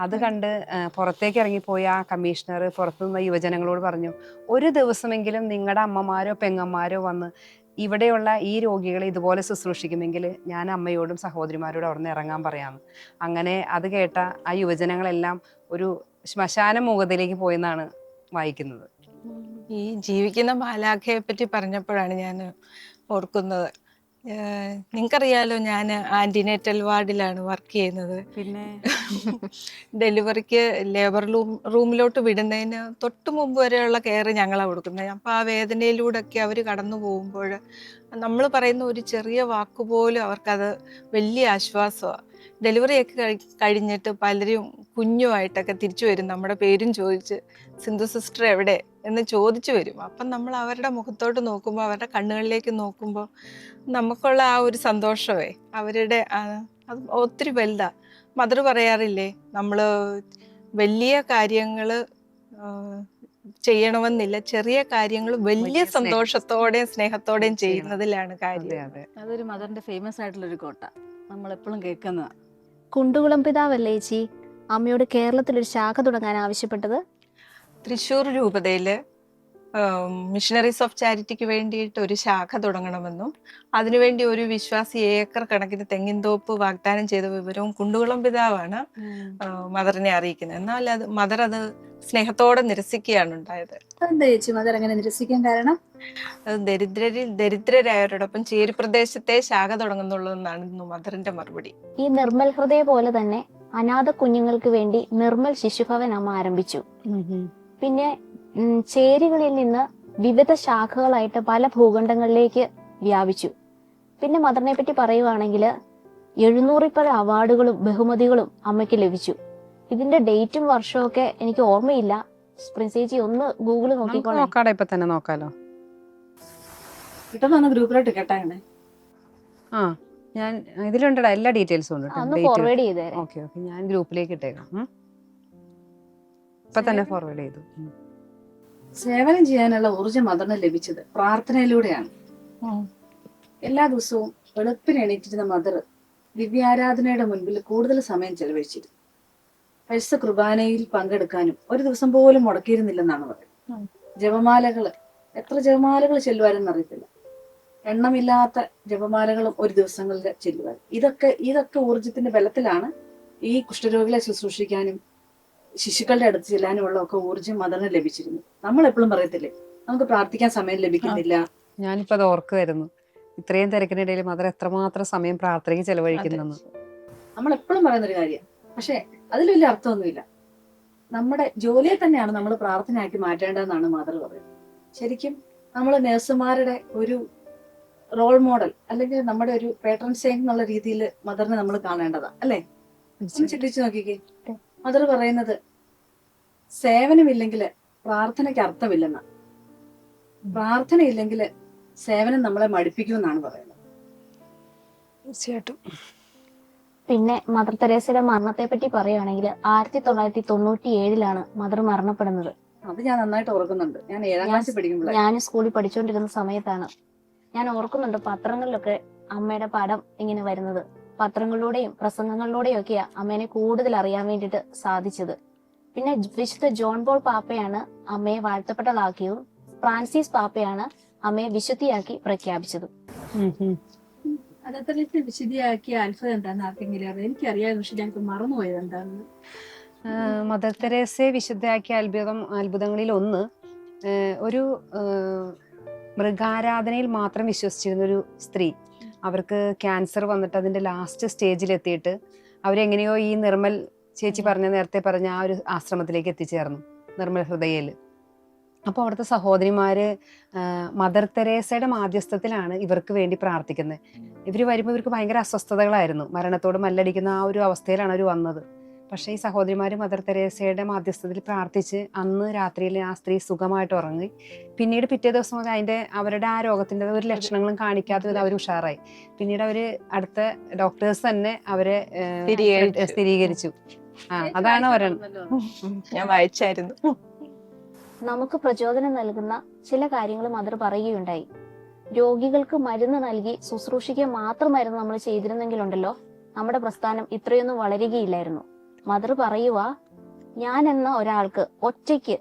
അത് കണ്ട് പുറത്തേക്ക് ഇറങ്ങിപ്പോയി ആ കമ്മീഷണർ പുറത്തുനിന്ന യുവജനങ്ങളോട് പറഞ്ഞു, ഒരു ദിവസമെങ്കിലും നിങ്ങളുടെ അമ്മമാരോ പെങ്ങന്മാരോ വന്ന് ഇവിടെയുള്ള ഈ രോഗികളെ ഇതുപോലെ ശുശ്രൂഷിക്കുമെങ്കിൽ ഞാൻ അമ്മയോടും സഹോദരിമാരോടും അവിടെ നിന്ന് ഇറങ്ങാൻ പറയാമെന്ന്. അങ്ങനെ അത് കേട്ട ആ യുവജനങ്ങളെല്ലാം ഒരു ശ്മശാന മൂകതയിലേക്ക് പോയെന്നാണ് വായിക്കുന്നത്. ഈ ജീവിക്കുന്ന മാലാഖയെ പറ്റി പറഞ്ഞപ്പോഴാണ് ഞാൻ ഓർക്കുന്നത്. നിങ്ങൾക്കറിയാലോ, ഞാൻ ആന്റിനേറ്റൽ വാർഡിലാണ് വർക്ക് ചെയ്യുന്നത്. പിന്നെ ഡെലിവറിക്ക് ലേബർ റൂമിലോട്ട് വിടുന്നതിന് തൊട്ട് മുമ്പ് വരെയുള്ള കെയർ ഞങ്ങളാണ് കൊടുക്കുന്നത്. അപ്പോൾ ആ വേദനയിലൂടെയൊക്കെ അവർ കടന്നു പോകുമ്പോൾ നമ്മൾ പറയുന്ന ഒരു ചെറിയ വാക്കുപോലും അവർക്കത് വലിയ ആശ്വാസമാണ്. ഡെലിവറിയൊക്കെ കഴിഞ്ഞിട്ട് പലരും കുഞ്ഞുമായിട്ടൊക്കെ തിരിച്ചു വരും, നമ്മുടെ പേരും ചോദിച്ച് സിന്ധു സിസ്റ്റർ എവിടെ എന്ന് ചോദിച്ചു വരും. അപ്പം നമ്മൾ അവരുടെ മുഖത്തോട്ട് നോക്കുമ്പോൾ, അവരുടെ കണ്ണുകളിലേക്ക് നോക്കുമ്പോൾ നമുക്കുള്ള ആ ഒരു സന്തോഷമേ അവരുടെ അത് ഒത്തിരി വലുതാ. മദർ പറയാറില്ലേ, നമ്മൾ വലിയ കാര്യങ്ങൾ ചെയ്യണമെന്നില്ല, ചെറിയ കാര്യങ്ങൾ വലിയ സന്തോഷത്തോടെയും സ്നേഹത്തോടെയും ചെയ്യുന്നതിലാണ് കാര്യം. അതൊരു മദറിന്റെ ഫേമസ് ആയിട്ടുള്ള ഒരു കോട്ട നമ്മൾ എപ്പോഴും കേൾക്കുന്നതാണ്. കുണ്ടുകുളം പിതാവല്ലേ ചേച്ചി അമ്മയോട് കേരളത്തിലൊരു ശാഖ തുടങ്ങാൻ ആവശ്യപ്പെട്ടത്? തൃശ്ശൂർ രൂപതയില് മിഷണറീസ് ഓഫ് ചാരിറ്റിക്ക് വേണ്ടിയിട്ട് ഒരു ശാഖ തുടങ്ങണമെന്നും അതിനുവേണ്ടി ഒരു വിശ്വാസി ഏക്കർ കണക്കിന് തെങ്ങിൻതോപ്പ് വാഗ്ദാനം ചെയ്ത വിവരവും കുണ്ടുകുളം പിതാവാണ് മദറിനെ അറിയിക്കുന്നത്. എന്നാൽ മദർ അത് സ്നേഹത്തോടെ നിരസിക്കുകയാണ് ഉണ്ടായത്. എന്താ ചേച്ചി മദർ അങ്ങനെ നിരസിക്കാൻ കാരണം? അത് ദരിദ്രരായവരോടൊപ്പം ചേരി പ്രദേശത്തെ ശാഖ തുടങ്ങുന്നുള്ളതെന്നാണ് മദറിന്റെ മറുപടി. ഈ നിർമ്മൽ ഹൃദയ പോലെ തന്നെ അനാഥ കുഞ്ഞുങ്ങൾക്ക് വേണ്ടി നിർമ്മൽ ശിശുഭവൻ അമ്മ ആരംഭിച്ചു. പിന്നെ ചേരികളിൽ നിന്ന് വിവിധ ശാഖകളായിട്ട് പല ഭൂഖണ്ഡങ്ങളിലേക്ക് വ്യാപിച്ചു. പിന്നെ മദറിനെ പറ്റി പറയുവാണെങ്കിൽ 700 അവാർഡുകളും ബഹുമതികളും അമ്മയ്ക്ക് ലഭിച്ചു. ഇതിന്റെ ഡേറ്റും വർഷവും ഒക്കെ എനിക്ക് ഓർമ്മയില്ല. പ്രിൻസേച്ചി ഒന്ന് ഗൂഗിൾ നമുക്ക് നോക്കിക്കോളെ. നോക്കാടെ, ഇപ്പൊ തന്നെ നോക്കാലോ. പെട്ടെന്ന് ഗ്രൂപ്പിലോട്ട് കേട്ടാണ്. ആ, ഞാൻ ഇതിലുണ്ടടാ, എല്ലാ ഡീറ്റെയിൽസും ഉണ്ട്. ഒന്ന് ഫോർവേഡ് ചെയ്തേരെ. ഓക്കെ ഓക്കെ, ഞാൻ ഗ്രൂപ്പിലേക്ക് ഇട്ടേക്കാം. ഇപ്പൊ തന്നെ ഫോർവേഡ് ചെയ്തു. സേവനം ചെയ്യാനുള്ള ഊർജ്ജം മദറിന് ലഭിച്ചത് പ്രാർത്ഥനയിലൂടെയാണ്. എല്ലാ ദിവസവും വെളുപ്പിന് എണീറ്റിരുന്ന മദർ ദിവ്യാരാധനയുടെ മുൻപിൽ കൂടുതൽ സമയം ചെലവഴിച്ചിരുന്നു. പരിശുദ്ധ കുർബാനയിൽ പങ്കെടുക്കാനും ഒരു ദിവസം പോലും മുടക്കിയിരുന്നില്ലെന്നാണ് പറയുന്നത്. ജപമാലകള്, എത്ര ജപമാലകൾ ചെല്ലുവാരെന്ന് അറിയത്തില്ല. എണ്ണമില്ലാത്ത ജപമാലകളും ഒരു ദിവസങ്ങളിൽ ചെല്ലുവാൻ. ഇതൊക്കെ ഊർജത്തിന്റെ ബലത്തിലാണ് ഈ കുഷ്ഠരോഗികളെ ശുശ്രൂഷിക്കാനും ശിശുക്കളുടെ അടുത്ത് ചെല്ലാനുമുള്ള ഒക്കെ ഊർജ്ജം മദറിന് ലഭിച്ചിരുന്നു. നമ്മൾ എപ്പോഴും പറയത്തില്ലേ, നമുക്ക് പ്രാർത്ഥിക്കാൻ സമയം ലഭിക്കുന്നില്ല. ഞാനിപ്പോ അത് ഓർക്കുമായിരുന്നു, ഇത്രയും തിരക്കിനിടയിൽ മദർ എത്രമാത്രം സമയം പ്രാർത്ഥനയ്ക്ക് ചെലവഴിക്കുന്നെന്ന്. നമ്മൾ എപ്പോഴും പറയുന്നൊരു കാര്യം. പക്ഷെ അതിൽ വലിയ അർത്ഥമൊന്നുമില്ല. നമ്മുടെ ജോലിയെ തന്നെയാണ് നമ്മൾ പ്രാർത്ഥനയാക്കി മാറ്റേണ്ടതെന്നാണ് മദർ പറയുന്നത്. ശരിക്കും നമ്മൾ നഴ്സുമാരുടെ ഒരു റോൾ മോഡൽ അല്ലെങ്കിൽ നമ്മുടെ ഒരു പേട്രൺ സെയിന്റ് എന്നുള്ള രീതിയിൽ മദറിനെ നമ്മൾ കാണേണ്ടതാണ്, അല്ലേ? ചിന്തിച്ചു നോക്കിക്കേ. മദർ പറയുന്നത് സേവനമില്ലെങ്കിൽ പ്രാർത്ഥനയ്ക്ക് അർത്ഥമില്ലെന്ന. പ്രാർത്ഥനയില്ലെങ്കിൽ സേവനം നമ്മളെ മടുപ്പിക്കുമെന്നാണ് പറയുന്നത്. തീർച്ചയായിട്ടും. പിന്നെ മദർ തെരേസയുടെ മരണത്തെ പറ്റി പറയുകയാണെങ്കിൽ 1997 മദർ മരണപ്പെടുന്നത്. അത് ഞാൻ നന്നായിട്ട് ഓർക്കുന്നുണ്ട്. ഞാൻ 7ാം ക്ലാസ്സിൽ പഠിക്കുമ്പോഴാണ്. ഞാൻ സ്കൂളിൽ പഠിച്ചുകൊണ്ടിരുന്ന സമയത്താണ്. ഞാൻ ഓർക്കുന്നുണ്ട് പത്രങ്ങളിലൊക്കെ അമ്മയുടെ പടം ഇങ്ങനെ വരുന്നത്. പത്രങ്ങളിലൂടെയും പ്രസംഗങ്ങളിലൂടെയും ഒക്കെയാ അമ്മേനെ കൂടുതൽ അറിയാൻ വേണ്ടിയിട്ട് സാധിച്ചത്. പിന്നെ വിശുദ്ധ ജോൺ പോൾ പാപ്പയാണ് അമ്മയെ വാഴ്ത്തപ്പെട്ടതാക്കിയതും ഫ്രാൻസിസ് പാപ്പയാണ് അമ്മയെ വിശുദ്ധിയാക്കി പ്രഖ്യാപിച്ചതും. അതത്ര വിശദീയാക്കിയ അത്ഭുതം എന്താണെന്ന് ആർക്കെങ്കിലും അറിയാം? എനിക്കറിയാം, പക്ഷെ ഞങ്ങൾക്ക് മറന്നുപോയത് എന്താണെന്ന്. മദർ തെരേസയെ വിശുദ്ധയാക്കിയ അത്ഭുതങ്ങളിൽ ഒന്ന്, ഒരു മൃഗാരാധനയിൽ മാത്രം വിശ്വസിച്ചിരുന്ന ഒരു സ്ത്രീ, അവർക്ക് ക്യാൻസർ വന്നിട്ട് അതിന്റെ ലാസ്റ്റ് സ്റ്റേജിൽ എത്തിയിട്ട് അവരെങ്ങനെയോ ഈ നിർമ്മൽ ചേച്ചി നേരത്തെ പറഞ്ഞ ആ ഒരു ആശ്രമത്തിലേക്ക് എത്തിച്ചേർന്നു, നിർമ്മൽ ഹൃദയയില്. അപ്പോൾ അവിടുത്തെ സഹോദരിമാര് മദർ തെരേസയുടെ മാധ്യസ്ഥത്തിലാണ് ഇവർക്ക് വേണ്ടി പ്രാർത്ഥിക്കുന്നത്. ഇവർ വരുമ്പോൾ ഇവർക്ക് ഭയങ്കര അസ്വസ്ഥതകളായിരുന്നു, മരണത്തോട് മല്ലടിക്കുന്ന ആ ഒരു അവസ്ഥയിലാണ് അവർ വന്നത്. പക്ഷേ ഈ സഹോദരിമാര് മദർ തെരേസയുടെ മാധ്യസ്ഥത്തിൽ പ്രാർത്ഥിച്ച് അന്ന് രാത്രിയിൽ ആ സ്ത്രീ സുഖമായിട്ട് ഉറങ്ങി. പിന്നീട് പിറ്റേ ദിവസം അവരുടെ ആ രോഗത്തിന്റെ ഒരു ലക്ഷണങ്ങളും കാണിക്കാത്ത വിധം അവർ ഉഷാറായി. പിന്നീട് അവര് അടുത്ത ഡോക്ടേഴ്സ് തന്നെ അവരെ സ്ഥിരീകരിച്ചു. അതാണ് ഞാൻ വായിച്ചായിരുന്നു. നമുക്ക് പ്രചോദനം നൽകുന്ന ചില കാര്യങ്ങൾ മദർ പറയുകയുണ്ടായി. രോഗികൾക്ക് മരുന്ന് നൽകി ശുശ്രൂഷിക്കുക മാത്രമായിരുന്നു നമ്മൾ ചെയ്തിരുന്നെങ്കിലുണ്ടല്ലോ നമ്മുടെ പ്രസ്ഥാനം ഇത്രയൊന്നും വളരുകയില്ലായിരുന്നു. മദർ പറയുക, ഞാൻ എന്ന ഒരാൾക്ക് ഒറ്റയ്ക്ക്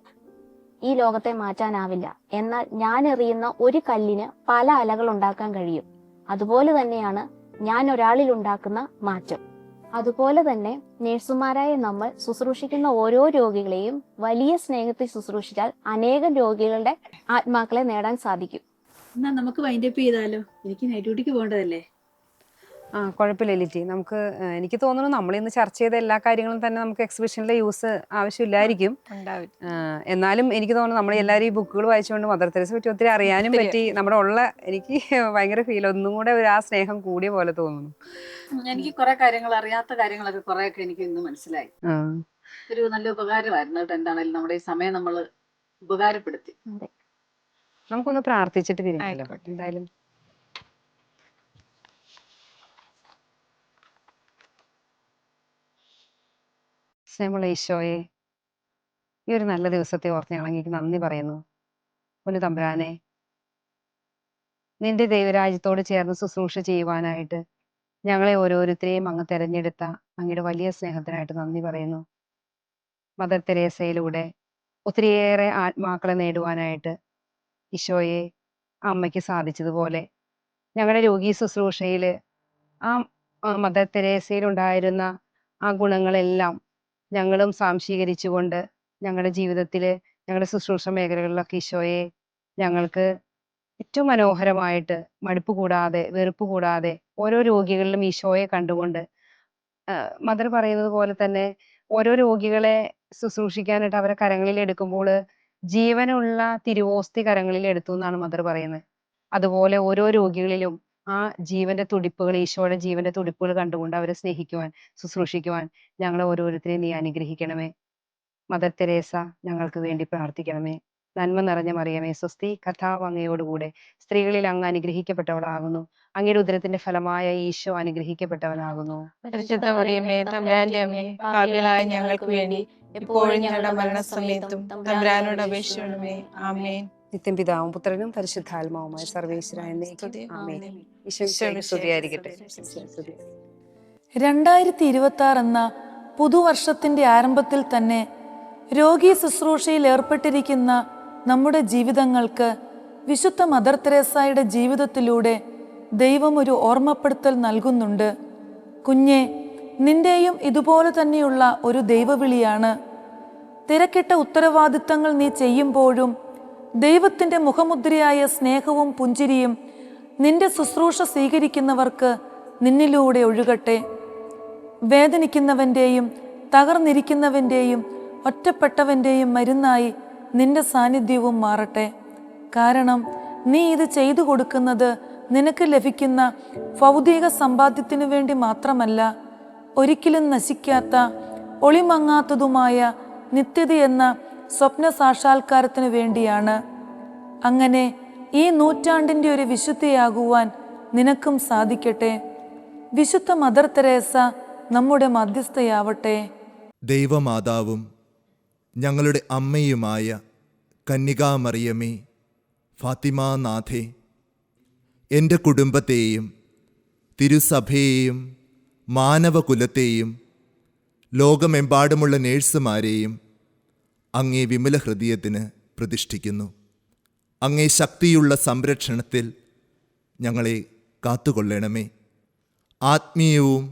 ഈ ലോകത്തെ മാറ്റാനാവില്ല, എന്നാൽ ഞാൻ എറിയുന്ന ഒരു കല്ലിന് പല അലകൾ ഉണ്ടാക്കാൻ കഴിയും. അതുപോലെ തന്നെയാണ് ഞാൻ ഒരാളിൽ ഉണ്ടാക്കുന്ന മാറ്റം. അതുപോലെ തന്നെ നേഴ്സുമാരായ നമ്മൾ ശുശ്രൂഷിക്കുന്ന ഓരോ രോഗികളെയും വലിയ സ്നേഹത്തിൽ ശുശ്രൂഷിച്ചാൽ അനേകം രോഗികളുടെ ആത്മാക്കളെ നേടാൻ സാധിക്കും. എന്നാ നമുക്ക് വൈൻഡപ്പ് ചെയ്താലോ? എനിക്ക് നൈറ്റ് ഡ്യൂട്ടിക്ക് പോകേണ്ടതല്ലേ? കുഴപ്പമില്ല ലിറ്റി. എനിക്ക് തോന്നുന്നു നമ്മളിന്ന് ചർച്ച ചെയ്ത എല്ലാ കാര്യങ്ങളും തന്നെ നമുക്ക് എക്സിബിഷനിലെ യൂസ് ആവശ്യമില്ലായിരിക്കും. എന്നാലും എനിക്ക് തോന്നുന്നു നമ്മൾ എല്ലാവരും ഈ ബുക്കുകൾ വായിച്ചുകൊണ്ട് മദർ തെരേസയെ പറ്റി ഒത്തിരി അറിയാനും പറ്റി. എനിക്ക് ഭയങ്കര ഫീൽ, ഒന്നും കൂടെ ആ സ്നേഹം കൂടിയ പോലെ തോന്നുന്നു. എനിക്ക് കുറെ കാര്യങ്ങൾ, അറിയാത്ത കാര്യങ്ങളൊക്കെ കുറെയൊക്കെ എനിക്ക് ഇന്ന് മനസ്സിലായി. ഒരു നല്ല ഉപകാരമായിരുന്നു കേട്ടോ. എന്താണെങ്കിലും നമ്മുടെ ഈ സമയം നമ്മൾ ഉപകാരപ്പെടുത്തി. നമുക്കൊന്ന് പ്രാർത്ഥിച്ചിട്ട് പിരിഞ്ഞല്ലോ എന്തായാലും. സ്നേഹമുള്ള ഈശോയെ, ഈ ഒരു നല്ല ദിവസത്തെ ഓർത്ത് ഞങ്ങൾ അങ്ങേക്ക് നന്ദി പറയുന്നു. ഒരു തമ്പുരാനെ, നിന്റെ ദൈവരാജ്യത്തോട് ചേർന്ന് ശുശ്രൂഷ ചെയ്യുവാനായിട്ട് ഞങ്ങളെ ഓരോരുത്തരെയും അങ്ങ് തെരഞ്ഞെടുത്ത അങ്ങയുടെ വലിയ സ്നേഹത്തിനായിട്ട് നന്ദി പറയുന്നു. മദർ തെരേസയിലൂടെ ഒത്തിരിയേറെ ആത്മാക്കളെ നേടുവാനായിട്ട് ഈശോയെ അമ്മയ്ക്ക് സാധിച്ചതുപോലെ ഞങ്ങളുടെ രോഗി ശുശ്രൂഷയിൽ ആ മദർ തെരേസയിലുണ്ടായിരുന്ന ആ ഗുണങ്ങളെല്ലാം ഞങ്ങളും സ്വാംശീകരിച്ചുകൊണ്ട് ഞങ്ങളുടെ ജീവിതത്തിൽ, ഞങ്ങളുടെ ശുശ്രൂഷ മേഖലകളിലൊക്കെ ഈശോയെ ഞങ്ങൾക്ക് ഏറ്റവും മനോഹരമായിട്ട് മടുപ്പ് കൂടാതെ വെറുപ്പ് കൂടാതെ ഓരോ രോഗികളിലും ഈശോയെ കണ്ടുകൊണ്ട്, മദർ പറയുന്നത് പോലെ തന്നെ ഓരോ രോഗികളെ ശുശ്രൂഷിക്കാനായിട്ട് അവരെ കരങ്ങളിൽ എടുക്കുമ്പോൾ ജീവനുള്ള തിരുവോസ്തി കരങ്ങളിൽ എടുത്തു എന്നാണ് മദർ പറയുന്നത്. അതുപോലെ ഓരോ രോഗികളിലും ആ ജീവന്റെ തുടിപ്പുകൾ, ഈശോയുടെ ജീവന്റെ തുടിപ്പുകൾ കണ്ടുകൊണ്ട് അവരെ സ്നേഹിക്കുവാൻ, ശുശ്രൂഷിക്കുവാൻ ഞങ്ങളെ ഓരോരുത്തരെയും നീ അനുഗ്രഹിക്കണമേ. മദർ തെരേസ ഞങ്ങൾക്ക് വേണ്ടി പ്രാർത്ഥിക്കണമേ. നന്മ നിറഞ്ഞ മറിയമേ സ്വസ്തി, കർത്താവ് അങ്ങയോടുകൂടെ സ്ത്രീകളിൽ അങ്ങ് അനുഗ്രഹിക്കപ്പെട്ടവളാകുന്നു. അങ്ങയുടെ ഉദരത്തിന്റെ ഫലമായ ഈശോ അനുഗ്രഹിക്കപ്പെട്ടവനാകുന്നു. പരിശുദ്ധ മറിയമേ, തമ്പുരാന്റെ അമ്മേ, പാപികളായ ഞങ്ങൾക്ക് വേണ്ടി എപ്പോഴും ഞങ്ങളുടെ മരണസമയത്തും തമ്പുരാനോട് അപേക്ഷിക്കണമേ. ആമേൻ. നിത്യം പിതാവും പുത്രനും പരിശുദ്ധാത്മാവുമായ സർവേശ്വരായ ആമേൻ. ഈശോയ്ക്ക് സ്തുതിയായിരിക്കട്ടെ. 2026 എന്ന പുതുവർഷത്തിന്റെ ആരംഭത്തിൽ തന്നെ രോഗി ശുശ്രൂഷയിൽ ഏർപ്പെട്ടിരിക്കുന്ന നമ്മുടെ ജീവിതങ്ങൾക്ക് വിശുദ്ധ മദർ തെരേസയുടെ ജീവിതത്തിലൂടെ ദൈവം ഒരു ഓർമ്മപ്പെടുത്തൽ നൽകുന്നുണ്ട്. കുഞ്ഞെ, നിന്റെയും ഇതുപോലെ തന്നെയുള്ള ഒരു ദൈവവിളിയാണ്. തിരക്കിട്ട ഉത്തരവാദിത്തങ്ങൾ നീ ചെയ്യുമ്പോഴും ദൈവത്തിൻ്റെ മുഖമുദ്രയായ സ്നേഹവും പുഞ്ചിരിയും നിന്റെ ശുശ്രൂഷ സ്വീകരിക്കുന്നവർക്ക് നിന്നിലൂടെ ഒഴുകട്ടെ. വേദനിക്കുന്നവൻ്റെയും തകർന്നിരിക്കുന്നവൻ്റെയും ഒറ്റപ്പെട്ടവൻ്റെയും മരുന്നായി നിന്റെ സാന്നിധ്യവും മാറട്ടെ. കാരണം നീ ഇത് ചെയ്തു കൊടുക്കുന്നത് നിനക്ക് ലഭിക്കുന്ന ഭൗതിക സമ്പാദ്യത്തിനു വേണ്ടി മാത്രമല്ല, ഒരിക്കലും നശിക്കാത്ത ഒളിമങ്ങാത്തതുമായ നിത്യത എന്ന സ്വപ്ന സാക്ഷാത്കാരത്തിനു വേണ്ടിയാണ്. അങ്ങനെ ഈ നൂറ്റാണ്ടിൻ്റെ ഒരു വിശുദ്ധയാകുവാൻ നിനക്കും സാധിക്കട്ടെ. വിശുദ്ധ മദർ തെരേസ നമ്മുടെ മധ്യസ്ഥയാവട്ടെ. ദൈവമാതാവും ഞങ്ങളുടെ അമ്മയുമായ കന്യകാമറിയമേ, ഫാത്തിമാനാഥേ, എൻ്റെ കുടുംബത്തെയും തിരുസഭയെയും മാനവകുലത്തെയും ലോകമെമ്പാടുമുള്ള നേഴ്സുമാരെയും അങ്ങേ വിമല ഹൃദയത്തിന് പ്രതിഷ്ഠിക്കുന്നു. അങ്ങേ ശക്തിയുള്ള സംരക്ഷണത്തിൽ ഞങ്ങളെ കാത്തുകൊള്ളണമേ. ആത്മീയവും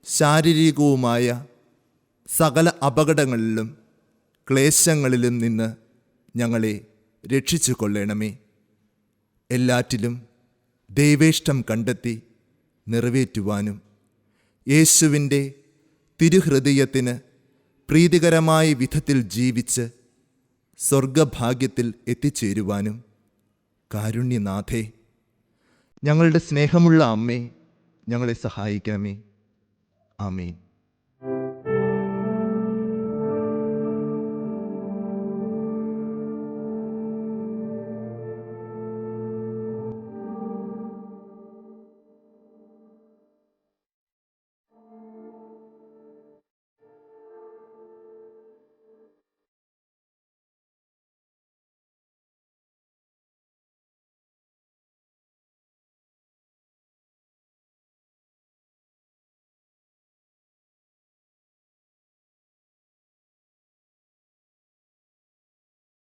ശാരീരികവുമായ സകല അപകടങ്ങളിലും ക്ലേശങ്ങളിലും നിന്ന് ഞങ്ങളെ രക്ഷിച്ചു കൊള്ളണമേ. എല്ലാറ്റിലും ദൈവേഷ്ടം കണ്ടെത്തി നിറവേറ്റുവാനും യേശുവിൻ്റെ തിരുഹൃദയത്തിന് പ്രീതികരമായ വിധത്തിൽ ജീവിച്ച് സ്വർഗഭാഗ്യത്തിൽ എത്തിച്ചേരുവാനും കാരുണ്യനാഥേ, ഞങ്ങളുടെ സ്നേഹമുള്ള അമ്മേ, ഞങ്ങളെ സഹായിക്കണമേ. ആമേൻ.